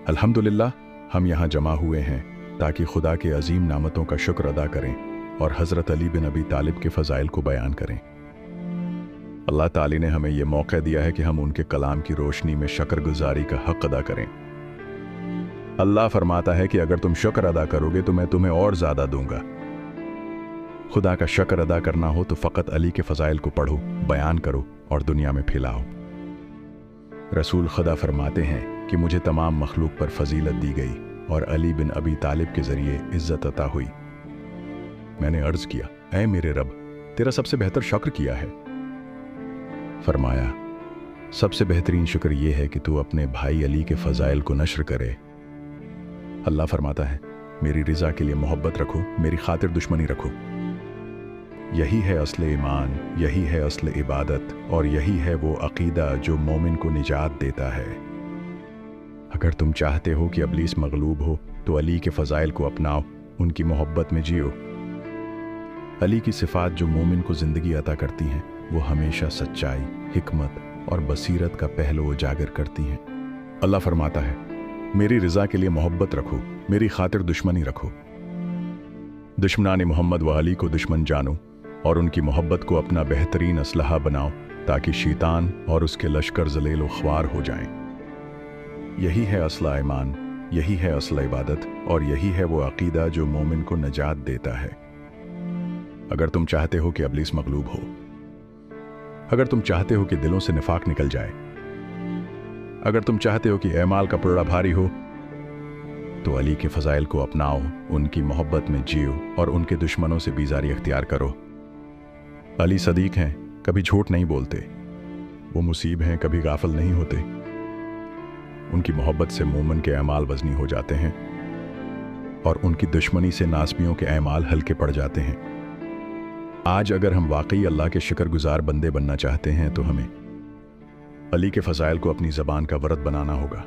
अल्हम्दुलिल्लाह हम यहाँ जमा हुए हैं ताकि खुदा के अजीम नामतों का शुक्र अदा करें और हज़रत अली बिन अबी तालिब के फ़ज़ाइल को बयान करें। अल्लाह ताली ने हमें यह मौका दिया है कि हम उनके कलाम की रोशनी में शुक्रगुजारी का हक़ अदा करें। अल्लाह फरमाता है कि अगर तुम शुक्र अदा करोगे तो मैं तुम्हें और ज़्यादा दूंगा। खुदा का शुक्र अदा करना हो तो फ़कत अली के फ़ज़ाइल को पढ़ो, बयान करो और दुनिया में फैलाओ। रसूल खुदा फरमाते हैं कि मुझे तमाम मखलूक पर फजीलत दी गई और अली बिन अबी तालिब के ज़रिए इज़्ज़त अता हुई। मैंने अर्ज़ किया, ऐ मेरे रब, तेरा सबसे बेहतर शुक्र किया है। फरमाया, सबसे बेहतरीन शुक्र यह है कि तू अपने भाई अली के फ़ज़ाइल को नश्र करे। अल्लाह फरमाता है, मेरी रिज़ा के लिए मोहब्बत रखो, मेरी खातिर दुश्मनी रखो। यही है असल ईमान, यही है असल इबादत और यही है वो अक़ीदा जो मोमिन को निजात देता है। अगर तुम चाहते हो कि इब्लीस मगलूब हो तो अली के फ़ज़ाइल को अपनाओ, उनकी मोहब्बत में जियो। अली की सिफ़ात जो मोमिन को ज़िंदगी अता करती हैं वो हमेशा सच्चाई, हिकमत और बसीरत का पहलू उजागर करती हैं। अल्लाह फरमाता है, मेरी रिज़ा के लिए मोहब्बत रखो, मेरी खातिर दुश्मनी रखो। दुश्मनान मोहम्मद व अली को दुश्मन जानो और उनकी मोहब्बत को अपना बेहतरीन असलहा बनाओ ताकि शैतान और उसके लश्कर ज़लील व ख्वार हो जाएं। यही है असल ईमान, यही है असल इबादत और यही है वो अक़ीदा जो मोमिन को नजात देता है। अगर तुम चाहते हो कि इब्लीस मगलूब हो, अगर तुम चाहते हो कि दिलों से निफाक निकल जाए, अगर तुम चाहते हो कि ऐमाल का पलड़ा भारी हो, तो अली के फ़ज़ाइल को अपनाओ, उनकी मोहब्बत में जियो और उनके दुश्मनों से बीजारी अख्तियार करो। अली सदीक हैं, कभी झूठ नहीं बोलते। वो मुसीब हैं, कभी गाफिल नहीं होते। उनकी मोहब्बत से मोमिन के ऐमाल वज़नी हो जाते हैं और उनकी दुश्मनी से नासबियों के ऐमाल हल्के पड़ जाते हैं। आज अगर हम वाकई अल्लाह के शुक्रगुजार बंदे बनना चाहते हैं तो हमें अली के फ़ज़ाइल को अपनी ज़बान का व्रत बनाना होगा।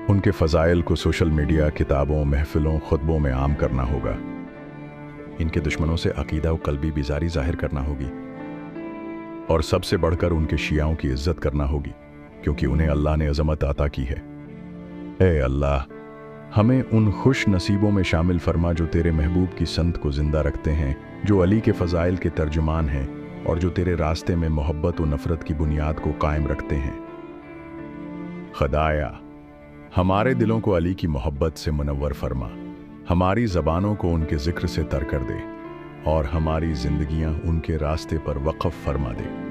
उनके फ़ज़ाइल को सोशल मीडिया, किताबों, महफ़िलों, खुतबों में आम करना होगा। इनके दुश्मनों से अक़ीदा व क़ल्बी बीज़ारी ज़ाहिर करना होगी और सबसे बढ़कर उनके शियाओं की इज़्ज़त करना होगी, क्योंकि उन्हें अल्लाह ने अज़मत अता की है। ए अल्लाह, हमें उन खुश नसीबों में शामिल फरमा जो तेरे महबूब की संत को ज़िंदा रखते हैं, जो अली के फ़ज़ाइल के तर्जुमान हैं और जो तेरे रास्ते में मोहब्बत व नफ़रत की बुनियाद को कायम रखते हैं। खुदाया, हमारे दिलों को अली की मोहब्बत से मुनव्वर फरमा, हमारी ज़बानों को उनके ज़िक्र से तर कर दे और हमारी ज़िंदगियाँ उनके रास्ते पर वक़्फ़ फरमा दे।